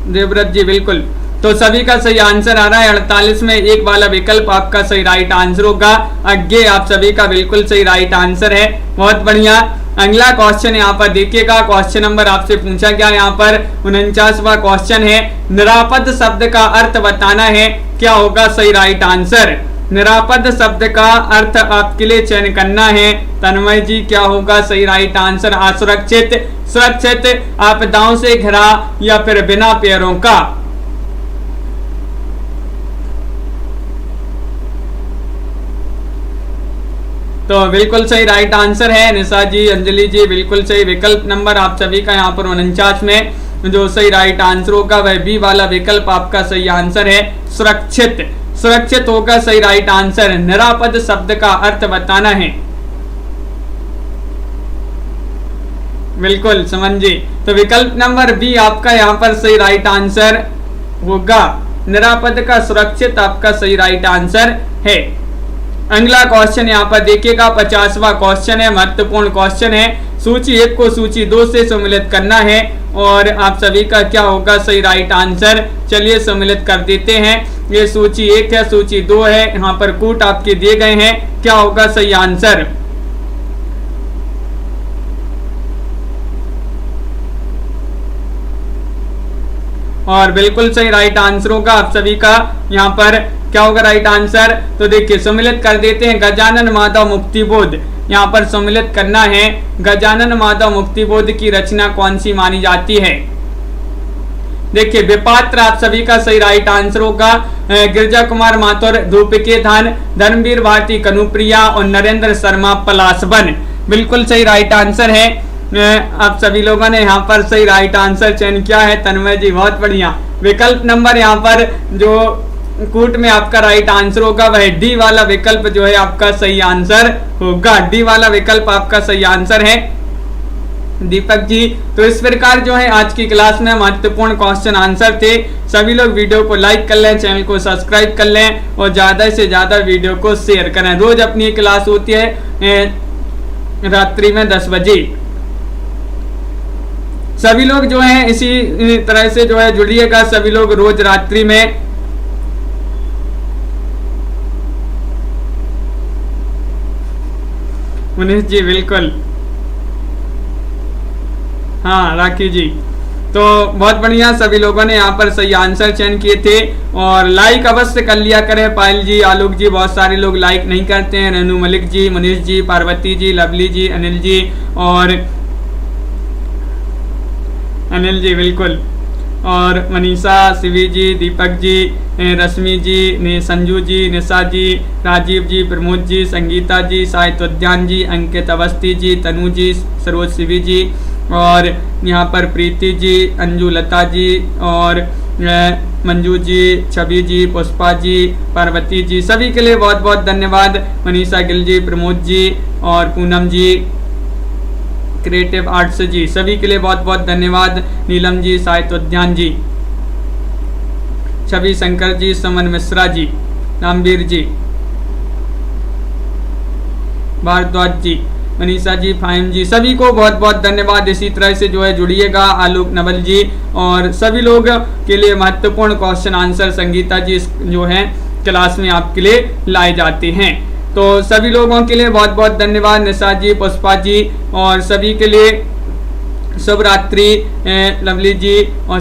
देवव्रत जी, बिल्कुल। तो सभी का सही आंसर आ रहा है 48 में एक वाला विकल्प आपका सही राइट आंसर होगा। आगे आप सभी का बिल्कुल सही राइट आंसर है। बहुत बढ़िया। अगला क्वेश्चन यहाँ पर देखिएगा। क्वेश्चन नंबर आपसे पूछा गया यहाँ पर 49वां क्वेश्चन है, निरापद शब्द का अर्थ बताना है। क्या होगा सही राइट आंसर? निरापद शब्द का अर्थ आपके लिए चयन करना है। तन्मय जी, क्या होगा सही राइट आंसर? असुरक्षित, सुरक्षित, आपदाओं से घिरा या फिर बिना पैरों का। तो बिल्कुल सही राइट आंसर है। निशा जी, अंजलि जी, बिल्कुल सही। विकल्प नंबर आप सभी का यहाँ पर 49 में जो सही राइट आंसर होगा वह बी वाला विकल्प आपका सही आंसर है, सुरक्षित। सुरक्षित होगा सही राइट आंसर। निरापद शब्द का अर्थ बताना है। बिल्कुल समन जी। तो विकल्प नंबर बी आपका यहाँ पर सही राइट आंसर होगा। निरापद का सुरक्षित आपका सही राइट आंसर है। अगला क्वेश्चन यहाँ पर देखिएगा। 50वां क्वेश्चन है, महत्वपूर्ण क्वेश्चन है। सूची 1 को सूची 2 से सम्मिलित करना है और आप सभी का क्या होगा सही राइट आंसर? चलिए सम्मिलित कर देते हैं। ये सूची 1 है, सूची 2 है, यहाँ पर कूट आपके दिए गए हैं। क्या होगा सही आंसर? और बिल्कुल सही राइट आंसर होगा आप सभी का यहाँ पर। क्या होगा राइट आंसर? तो देखिए सम्मिलित कर देते हैं। गजानन माधव मुक्तिबोध यहाँ पर सम्मिलित करना है। गजानन माधव मुक्तिबोध की रचना कौन सी मानी जाती है? देखिए विपात्र आप सभी का सही राइट आंसर होगा। गिरजा कुमार माथुर धूपके धान, धर्मवीर भारती कनुप्रिया और नरेंद्र शर्मा पलासवन। बिल्कुल सही राइट आंसर है। आप सभी लोगों ने यहाँ पर सही राइट आंसर चयन किया है। तन्मय जी बहुत बढ़िया। विकल्प नंबर यहाँ पर जो कूट में आपका राइट आंसर होगा वह डी वाला विकल्प जो है आपका सही आंसर होगा। डी वाला विकल्प आपका सही आंसर है दीपक जी। तो इस प्रकार जो है आज की क्लास में महत्वपूर्ण क्वेश्चन आंसर थे। सभी लोग वीडियो को लाइक कर लें, चैनल को सब्सक्राइब कर लें और ज्यादा से ज्यादा वीडियो को शेयर करें। रोज अपनी क्लास होती है रात्रि में 10 बजे। सभी लोग जो है इसी तरह से जो है जुड़िएगा। सभी लोग रोज रात्रि में मुनीष जी बिल्कुल, हाँ राखी जी। तो बहुत बढ़िया, सभी लोगों ने यहाँ पर सही आंसर चयन किए थे और लाइक अवश्य कर लिया करें। पायल जी, आलोक जी, बहुत सारे लोग लाइक नहीं करते हैं। रेनू मलिक जी, मुनीष जी, पार्वती जी, लवली जी, अनिल जी और अनिल जी बिल्कुल, और मनीषा, शिवी जी, दीपक जी, रश्मि जी, संजू जी, निशा जी, राजीव जी, प्रमोद जी, संगीता जी, साहित्य उद्यान जी, अंकित अवस्थी जी, तनु जी, सरोज शिवी जी और यहाँ पर प्रीति जी, अंजू लता जी और मंजू जी, छवि जी, पुष्पा जी, पार्वती जी, सभी के लिए बहुत बहुत धन्यवाद। मनीषा गिल जी, प्रमोद जी और पूनम जी, क्रिएटिव आर्ट्स जी, सभी के लिए बहुत बहुत धन्यवाद। नीलम जी, साहित्य उद्यान जी, छवि शंकर जी, सुमन मिश्रा जी, रामवीर जी, भारद्वाज जी, मनीषा जी, फाइम जी, सभी को बहुत बहुत धन्यवाद। इसी तरह से जो है जुड़िएगा। आलोक नवल जी और सभी लोग के लिए महत्वपूर्ण क्वेश्चन आंसर संगीता जी जो है क्लास में आपके लिए लाए जाते हैं। तो सभी लोगों के लिए बहुत बहुत धन्यवाद। निशा जी, पुष्पा जी और सभी के लिए शुभ रात्रि। लवली जी और